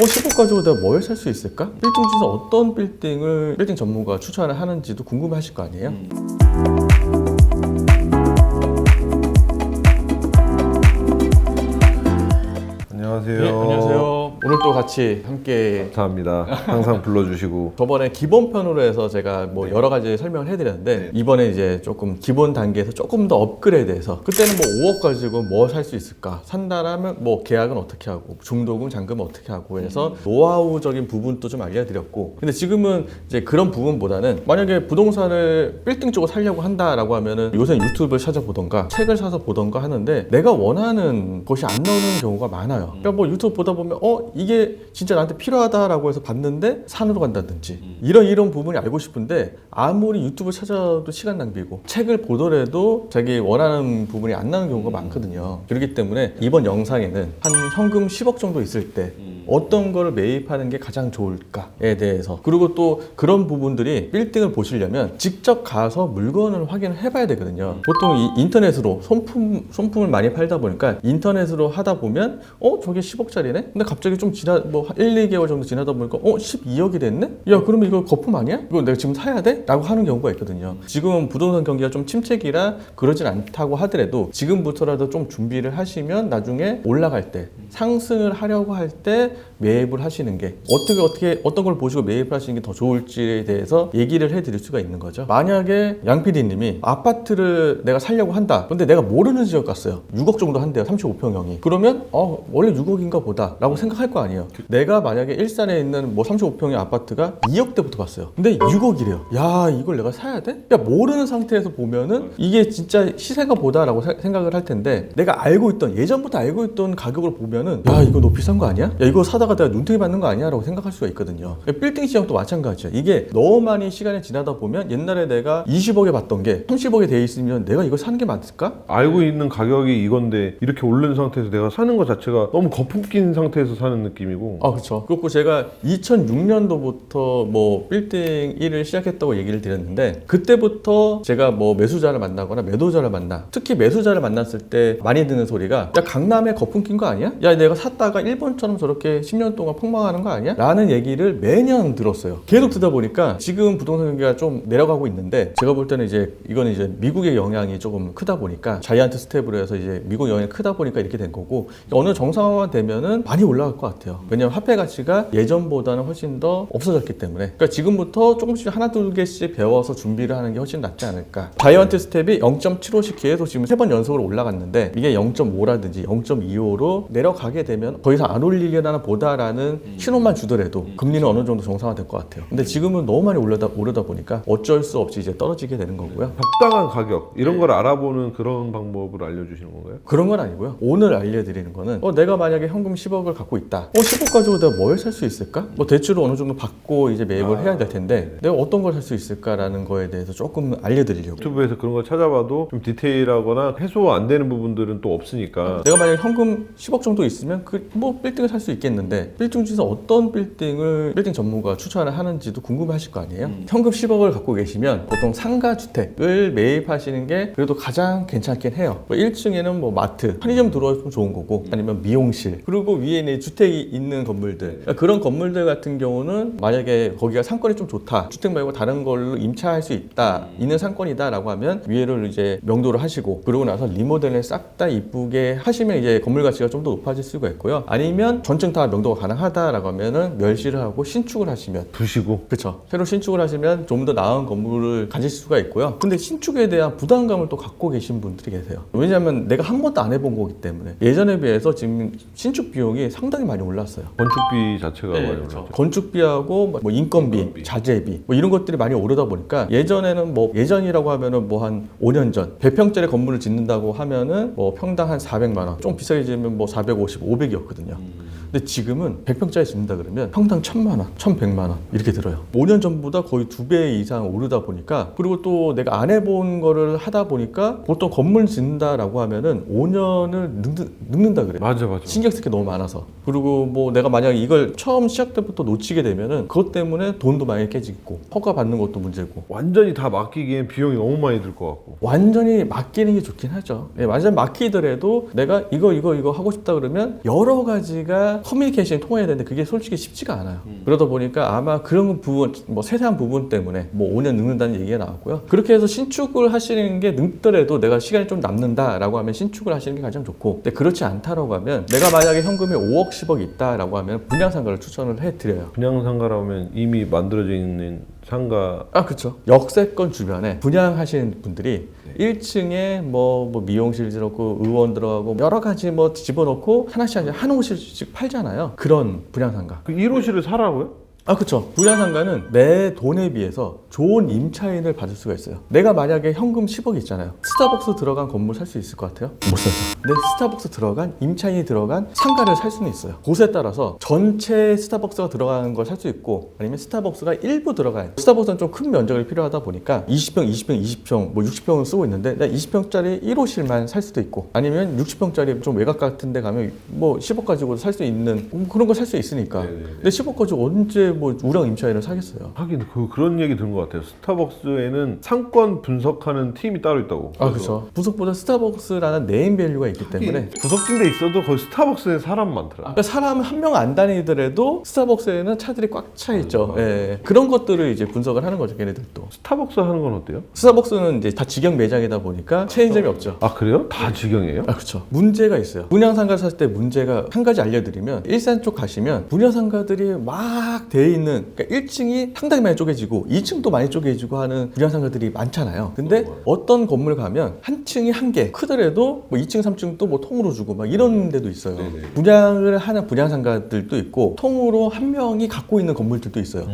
10억 가지고 내가 뭘 살 수 있을까? 빌딩 중에서 어떤 빌딩을 빌딩 전문가가 추천을 하는지도 궁금하실 거 아니에요? 안녕하세요. 네, 안녕하세요. 오늘 또 같이 함께 감사합니다. 항상 불러주시고. 저번에 기본편으로 해서 제가 뭐 여러 가지 설명을 해드렸는데 이번에 이제 조금 기본 단계에서 조금 더 업그레이드해서 그때는 뭐 5억 가지고 뭐 살 수 있을까? 산다라면 뭐 계약은 어떻게 하고 중도금, 잔금은 어떻게 하고 해서 노하우적인 부분도 좀 알려드렸고 근데 지금은 이제 그런 부분보다는 만약에 부동산을 빌딩 쪽으로 살려고 한다라고 하면은 요새 유튜브를 찾아보던가 책을 사서 보던가 하는데 내가 원하는 것이 안 나오는 경우가 많아요. 그러니까 뭐 유튜브 보다 보면 이게 진짜 나한테 필요하다라고 해서 봤는데 산으로 간다든지 이런 부분이 알고 싶은데 아무리 유튜브 찾아도 시간 낭비고 책을 보더라도 자기 원하는 부분이 안 나오는 경우가 많거든요. 그렇기 때문에 이번 영상에는 한 현금 10억 정도 있을 때 어떤 거를 매입하는 게 가장 좋을까에 대해서 그리고 또 그런 부분들이 빌딩을 보시려면 직접 가서 물건을 확인을 해봐야 되거든요. 보통 이 인터넷으로 손품을 많이 팔다 보니까 인터넷으로 하다 보면 저게 10억짜리네? 근데 갑자기 좀 뭐 1, 2개월 정도 지나다 보니까 12억이 됐네? 야 그러면 이거 거품 아니야? 이거 내가 지금 사야 돼? 라고 하는 경우가 있거든요. 지금은 부동산 경기가 좀 침체기라 그러진 않다고 하더라도 지금부터라도 좀 준비를 하시면 나중에 올라갈 때 상승을 하려고 할 때 매입을 하시는 게 어떤 걸 보시고 매입을 하시는 게 더 좋을지에 대해서 얘기를 해드릴 수가 있는 거죠. 만약에 양 PD님이 아파트를 내가 살려고 한다. 근데 내가 모르는 지역 갔어요. 6억 정도 한대요. 35평형이. 그러면 원래 6억인가 보다 라고 생각할 거 아니에요. 내가 만약에 일산에 있는 뭐 35평의 아파트가 2억대부터 갔어요. 근데 6억이래요. 야 이걸 내가 사야 돼? 야 모르는 상태에서 보면은 이게 진짜 시세가 보다라고 생각을 할 텐데 내가 예전부터 알고 있던 가격을 보면은 야 이거 너무 비싼 거 아니야? 야 이거 사다가 내가 눈탱이 받는 거 아니야? 라고 생각할 수가 있거든요. 빌딩 시장도 마찬가지야. 이게 너무 많이 시간이 지나다 보면 옛날에 내가 20억에 봤던 게 30억에 돼 있으면 내가 이걸 사는 게 맞을까? 알고 있는 가격이 이건데 이렇게 오른 상태에서 내가 사는 것 자체가 너무 거품 낀 상태에서 사는 느낌이고. 그렇죠. 그렇고 제가 2006년도부터 뭐 빌딩 일을 시작했다고 얘기를 드렸는데 그때부터 제가 뭐 매수자를 만나거나 매도자를 특히 매수자를 만났을 때 많이 듣는 소리가 야 강남에 거품 낀 거 아니야? 야 내가 샀다가 일본처럼 저렇게 10년 동안 폭망하는 거 아니야? 라는 얘기를 매년 들었어요. 계속 듣다 보니까 지금 부동산 경기가 좀 내려가고 있는데 제가 볼 때는 이거는 이제 미국의 영향이 조금 크다 보니까 자이언트 스텝으로 해서 이제 미국 영향이 크다 보니까 이렇게 된 거고 어느 정상화가 되면은 많이 올라갈 것 같아요. 왜냐면 화폐 가치가 예전보다는 훨씬 더 없어졌기 때문에 그러니까 지금부터 조금씩 하나 둘 개씩 배워서 준비를 하는 게 훨씬 낫지 않을까. 자이언트 스텝이 0.75씩 계속 지금 3번 연속으로 올라갔는데 이게 0.5라든지 0.25로 내려가게 되면 더 이상 안 올리려나 보다라는 신호만 주더라도 금리는 어느 정도 정상화될 것 같아요. 근데 지금은 너무 많이 오르다 보니까 어쩔 수 없이 이제 떨어지게 되는 거고요. 적당한 가격 이런 걸 알아보는 그런 방법을 알려주시는 건가요? 그런 건 아니고요. 오늘 알려드리는 거는 내가 만약에 현금 10억을 갖고 있다. 10억 가지고 내가 뭘 살 수 있을까? 뭐 대출을 어느 정도 받고 이제 매입을 해야 될 텐데 내가 어떤 걸 살 수 있을까라는 거에 대해서 조금 알려드리려고. 유튜브에서 그런 걸 찾아봐도 좀 디테일하거나 해소 안 되는 부분들은 또 없으니까. 내가 만약에 현금 10억 정도 있으면 뭐 빌딩을 살 수 있겠는데 빌딩 중에서 어떤 빌딩을 빌딩 전문가가 추천을 하는지도 궁금하실 거 아니에요? 현금 10억을 갖고 계시면 보통 상가주택을 매입하시는 게 그래도 가장 괜찮긴 해요. 1층에는 뭐 마트, 편의점 들어오면 좋은 거고 아니면 미용실 그리고 위에는 주택이 있는 건물들 그러니까 그런 건물들 같은 경우는 만약에 거기가 상권이 좀 좋다 주택 말고 다른 걸로 임차할 수 있는 상권이다 라고 하면 위에를 이제 명도를 하시고 그러고 나서 리모델을 싹 다 이쁘게 하시면 이제 건물 가치가 좀 더 높아질 수가 있고요. 아니면 전층 다 명도가 가능하다라고 하면은 멸실을 하고 신축을 하시면 부시고 그렇죠. 새로 신축을 하시면 좀 더 나은 건물을 가질 수가 있고요. 근데 신축에 대한 부담감을 또 갖고 계신 분들이 계세요. 왜냐하면 내가 한 번도 안 해본 거기 때문에 예전에 비해서 지금 신축 비용이 상당히 많이 올랐어요. 건축비 자체가 많이 그렇죠. 올랐죠. 건축비하고 뭐 인건비, 자재비 뭐 이런 것들이 많이 오르다 보니까 예전이라고 하면은 뭐 한 5년 전 100평짜리 건물을 짓는다고 하면은 뭐 평당 한 400만 원, 좀 비싸게 지으면 뭐 450, 500이었거든요. 근데 지금은 100평짜리 짓는다 그러면 평당 1000만 원, 1100만 원 이렇게 들어요. 5년 전보다 거의 2배 이상 오르다 보니까 그리고 또 내가 안 해본 거를 하다 보니까 보통 건물 짓는다라고 하면은 5년을 늙는다 그래요. 맞아. 신경 쓸 게 너무 많아서. 그리고 뭐 내가 만약에 이걸 처음 시작 때부터 놓치게 되면은 그것 때문에 돈도 많이 깨지고 허가 받는 것도 문제고. 완전히 다 맡기기엔 비용이 너무 많이 들 것 같고. 완전히 맡기는 게 좋긴 하죠. 완전 맡기더라도 내가 이거 하고 싶다 그러면 여러 가지가 분양가가 커뮤니케이션이 통해야 되는데 그게 솔직히 쉽지가 않아요. 그러다 보니까 아마 그런 부분, 뭐 세세한 부분 때문에 뭐 5년 늙는다는 얘기가 나왔고요. 그렇게 해서 신축을 하시는 게 늙더라도 내가 시간이 좀 남는다라고 하면 신축을 하시는 게 가장 좋고, 근데 그렇지 않다라고 하면 내가 만약에 현금이 5억, 10억 있다라고 하면 분양상가를 추천을 해드려요. 분양상가라면 이미 만들어져 있는 상가. 그렇죠. 역세권 주변에 분양하시는 분들이 1층에 뭐 미용실 들어가고 의원 들어가고 여러 가지 뭐 집어넣고 하나씩 한 호실씩 팔잖아요. 그런 분양상가. 그 1호실을 사라고요? 그렇죠. 분양상가는 내 돈에 비해서 좋은 임차인을 받을 수가 있어요. 내가 만약에 현금 10억 있잖아요. 스타벅스 들어간 건물 살 수 있을 것 같아요? 못 사죠. 근데 스타벅스 들어간 임차인이 들어간 상가를 살 수는 있어요. 곳에 따라서 전체 스타벅스가 들어가는 걸 살 수 있고, 아니면 스타벅스가 일부 들어가요. 스타벅스는 좀 큰 면적이 필요하다 보니까 20평, 20평, 20평, 뭐 60평을 쓰고 있는데 내가 20평짜리 1호실만 살 수도 있고, 아니면 60평짜리 좀 외곽 같은 데 가면 뭐 10억 가지고 살 수 있는 그런 거 살 수 있으니까. 근데 10억 가지고 언제 뭐 우량 임차인을 사겠어요? 하긴 그런 얘기 들은 것 같아요. 스타벅스에는 상권 분석하는 팀이 따로 있다고. 그렇죠. 부석보다 스타벅스라는 네임밸류가 있기 때문에. 구석진 데 있어도 거기 스타벅스에 사람 많더라. 그러니까 사람 한 명 안 다니더라도 스타벅스에는 차들이 꽉 차 있죠. 예. 그런 것들을 이제 분석을 하는 거죠, 걔네들도. 스타벅스 하는 건 어때요? 스타벅스는 이제 다 직영 매장이다 보니까 체인점이 없죠. 그래요? 다 직영이에요? 그렇죠. 문제가 있어요. 분양상가 샀을 때 문제가 한 가지 알려드리면, 일산 쪽 가시면 분양상가들이 막 돼 있는, 그러니까 1층이 상당히 많이 쪼개지고 2층도 많이 쪼개지고 하는 분양상가들이 많잖아요. 근데 어떤 건물 가면 한 층이 한 개 크더라도 뭐 2층, 3층도 뭐 통으로 주고 막 이런 데도 있어요. 분양을 하는 분양상가들도 있고 통으로 한 명이 갖고 있는 건물들도 있어요.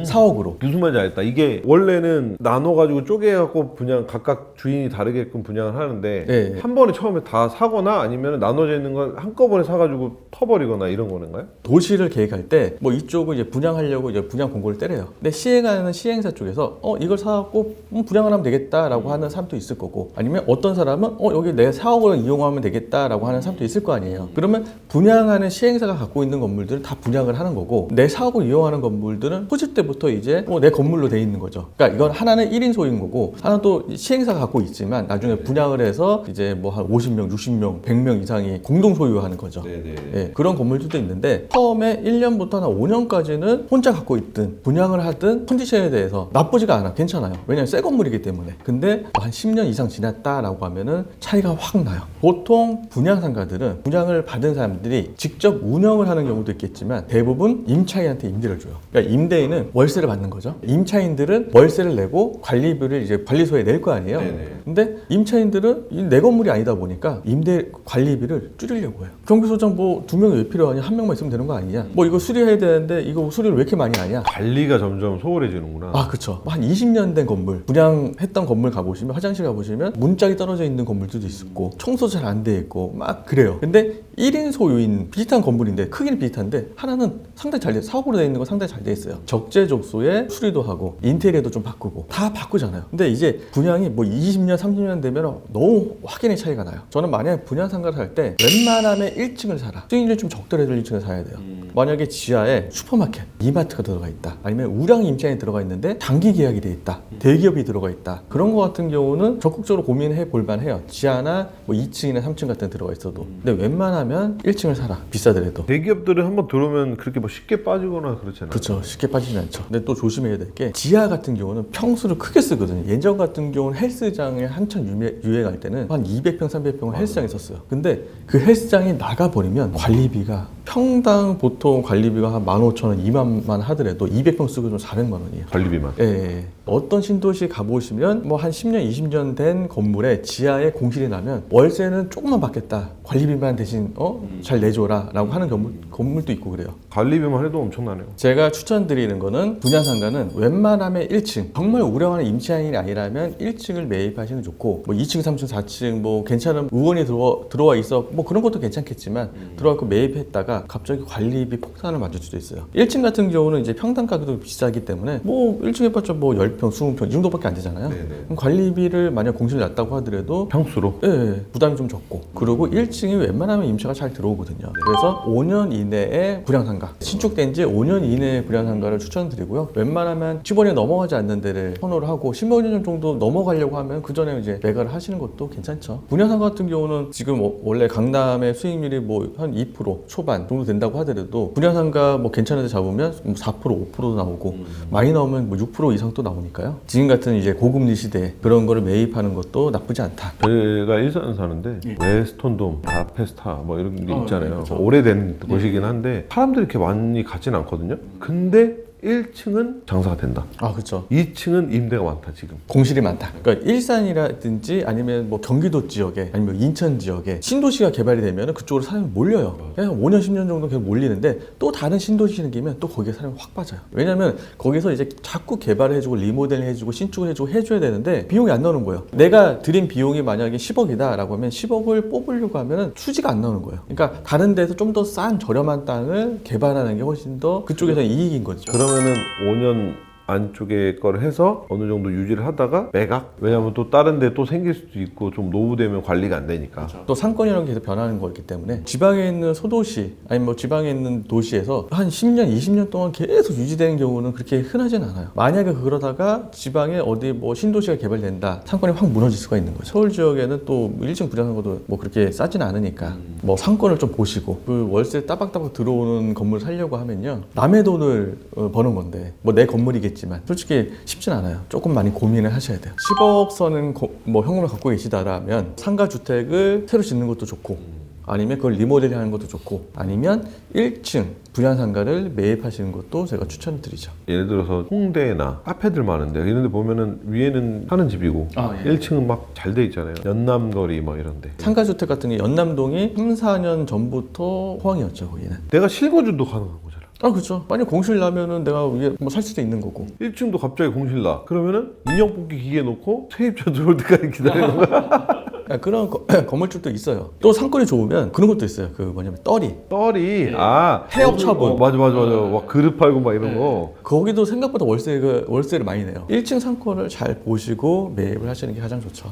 4억으로. 무슨 말인지 알겠다. 이게 원래는 나눠가지고 쪼개갖고 분양 각각 주인이 다르게끔 분양을 하는데 네. 한 번에 처음에 다 사거나 아니면 나눠져 있는 걸 한꺼번에 사가지고 터버리거나 이런 거는가요? 도시를 계획할 때 뭐 이쪽은 이제 분양하려고 이제 분양 공고를 때려요. 근데 시행하는 시행사 쪽에서 이걸 사갖고 분양을 하면 되겠다라고 하는 사람도 있을 거고, 아니면 어떤 사람은 여기 내 4억을 이용하면 되겠다라고 하는 사람도 있을 거 아니에요. 그러면 분양하는 시행사가 갖고 있는 건물들은 다 분양을 하는 거고, 내 4억을 이용하는 건물들은 토지 때부터 이제 내 건물로 돼 있는 거죠. 그러니까 이건 하나는 1인 소유인 거고, 하나는 또 시행사가 갖고 있지만 나중에 분양을 해서 이제 뭐 한 50명, 60명, 100명 이상이 공동 소유하는 거죠. 예, 그런 건물들도 있는데 처음에 1년부터 한 5년까지는 혼자 갖고 있든 분양을 하든 컨디션에 대해서 나쁘지가 않아. 괜찮아요. 왜냐면 새 건물이기 때문에. 근데 한 10년 이상 지났다라고 하면은 차이가 확 나요. 보통 분양상가들은 분양을 받은 사람들이 직접 운영을 하는 경우도 있겠지만 대부분 임차인한테 임대를 줘요. 그러니까 임대인은 월세를 받는 거죠. 임차인들은 월세를 내고 관리비를 이제 관리소에 낼 거 아니에요. 근데 임차인들은 내 건물이 아니다 보니까 임대 관리비를 줄이려고 해요. 경비소장 뭐 2명이 왜 필요하냐? 1명만 있으면 되는 거 아니냐? 뭐 이거 수리해야 되는데 이거 수리를 왜 이렇게 많이 하냐? 관리가 점점 소홀해지는구나. 그렇죠. 한 20년 된 건물, 분양했던 건물 가보시면, 화장실 가보시면 문짝이 떨어져 있는 건물들도 있고 청소 잘 안 돼 있고 막 그래요. 근데 1인 소유인 비슷한 건물인데 크기는 비슷한데 하나는 상당히 잘 돼, 사업으로 돼 있는 건 상당히 잘 돼 있어요. 적재적소에 수리도 하고 인테리어도 좀 바꾸고 다 바꾸잖아요. 근데 이제 분양이 뭐 20년, 30년 되면 너무 확연히 차이가 나요. 저는 만약에 분양상가를 살 때 웬만하면 1층을 사라. 수익률이 좀 적더라도 1층을 사야 돼요. 만약에 지하에 슈퍼마켓, 이마트가 들어가 있다. 아니면 우량 임차인이 들어가 있는데 장기 계약이 돼 있다. 대기업이 들어가 있다. 그런 거 같은 경우는 적극적으로 고민해 볼 만해요. 지하나 뭐 2층이나 3층 같은 데 들어가 있어도. 근데 웬만하면 1층을 사라. 비싸더라도. 대기업들은 한번 들어오면 그렇게 뭐 쉽게 빠지거나 그렇잖아요. 그렇죠. 쉽게 빠지진 않죠. 근데 또 조심해야 될 게 지하 같은 경우는 평수를 크게 쓰거든요. 예전 같은 경우는 헬스장에 한참 유행할 때는 한 200평, 300평을 헬스장에 썼어요. 근데 그 헬스장이 나가버리면 관리비가 평당 보통 관리비가 한 15,000원, 2만만 하더라도 200평 쓰고 좀 400만 원이에요. 관리비만. 예. 어떤 신도시 가보시면 뭐 한 10년, 20년 된 건물에 지하에 공실이 나면 월세는 조금만 받겠다. 관리비만 대신 잘 내줘라 라고 하는 건물도 있고 그래요. 관리비만 해도 엄청나네요. 제가 추천드리는 거는 분양상가는 웬만하면 1층, 정말 우량하는 임차인이 아니라면 1층을 매입하시는 게 좋고, 뭐 2층, 3층, 4층 뭐 괜찮은 의원이 들어와 있어 뭐 그런 것도 괜찮겠지만 들어와서 매입했다가 갑자기 관리비 폭탄을 맞을 수도 있어요. 1층 같은 경우는 이제 평당 가격도 비싸기 때문에 뭐 1층 해봤자 뭐 10평 10평, 20평 이 정도밖에 안 되잖아요. 네네. 그럼 관리비를 만약 공실이 났다고 하더라도 평수로. 예, 부담이 좀 적고 그리고 1층이 웬만하면 임차가 잘 들어오거든요. 그래서 5년 이내에 불량상가 신축된 지 5년 이내에 불량상가를 추천드리고요. 웬만하면 10원이 넘어가지 않는 데를 선호를 하고 15년 정도 넘어가려고 하면 그 전에 이제 매각을 하시는 것도 괜찮죠. 분양상가 같은 경우는 지금 원래 강남의 수익률이 뭐 한 2% 초반 정도 된다고 하더라도 분양상가 뭐 괜찮은 데 잡으면 뭐 4%, 5%도 나오고 많이 나오면 뭐 6% 이상 또 나오니까요. 지금 같은 이제 고금리 시대에 그런 거를 매입하는 것도 나쁘지 않다. 제가 일산 사는데 웨스턴돔, 아페스타 뭐 이런 게 있잖아요. 네, 그렇죠. 오래된 곳이긴 한데 사람들이 이렇게 많이 가진 않거든요. 근데 1층은 장사가 된다. 아, 그렇죠. 2층은 임대가 많다 지금. 공실이 많다. 그러니까 일산이라든지 아니면 뭐 경기도 지역에 아니면 인천 지역에 신도시가 개발이 되면 그쪽으로 사람이 몰려요. 그냥 5년, 10년 정도 계속 몰리는데 또 다른 신도시 생기면 또 거기에 사람이 확 빠져요. 왜냐면 거기서 이제 자꾸 개발해주고 리모델 해주고 신축을 해주고 해줘야 되는데 비용이 안 나오는 거예요. 내가 들인 비용이 만약에 10억이다 라고 하면 10억을 뽑으려고 하면 수지가 안 나오는 거예요. 그러니까 다른 데서 좀 더 싼 저렴한 땅을 개발하는 게 훨씬 더 그쪽에서 이익인 거죠. 그러면은 5년 안쪽에 거를 해서 어느 정도 유지를 하다가 매각? 왜냐면 또 다른 데 또 생길 수도 있고 좀 노후되면 관리가 안 되니까. 또 상권이라는 게 계속 변하는 거기 때문에 지방에 있는 소도시 아니면 뭐 지방에 있는 도시에서 한 10년, 20년 동안 계속 유지되는 경우는 그렇게 흔하진 않아요. 만약에 그러다가 지방에 어디 뭐 신도시가 개발된다, 상권이 확 무너질 수가 있는 거죠. 서울 지역에는 또 1층 분양한 것도 뭐 그렇게 싸진 않으니까 뭐 상권을 좀 보시고 그 월세 따박따박 들어오는 건물 살려고 하면요, 남의 돈을 버는 건데 뭐 내 건물이겠지만 솔직히 쉽진 않아요. 조금 많이 고민을 하셔야 돼요. 10억 선은 뭐 현금을 갖고 계시다라면 상가 주택을 새로 짓는 것도 좋고, 아니면 그걸 리모델링하는 것도 좋고, 아니면 1층 분양상가를 매입하시는 것도 제가 추천을 드리죠. 예를 들어서 홍대나 카페들 많은데 이런 데 보면은 위에는 사는 집이고 1층은 막 잘 돼 있잖아요. 연남거리 뭐 이런 데. 상가주택 같은 게 연남동이 3, 4년 전부터 호황이었죠, 거기는. 내가 실거주도 가능한 거잖아. 아, 그렇죠. 만약 공실 나면은 내가 위에 뭐 살 수도 있는 거고. 1층도 갑자기 공실나. 그러면은 인형 뽑기 기계 놓고 세입자 들어올 때까지 기다리는 거야. 그런 건물주도 있어요. 또 상권이 좋으면 그런 것도 있어요. 그 뭐냐면 떨이 폐업 처분. 맞아. 막 그릇 팔고 막 이런 거. 거기도 생각보다 월세를 많이 내요. 1층 상권을 잘 보시고 매입을 하시는 게 가장 좋죠.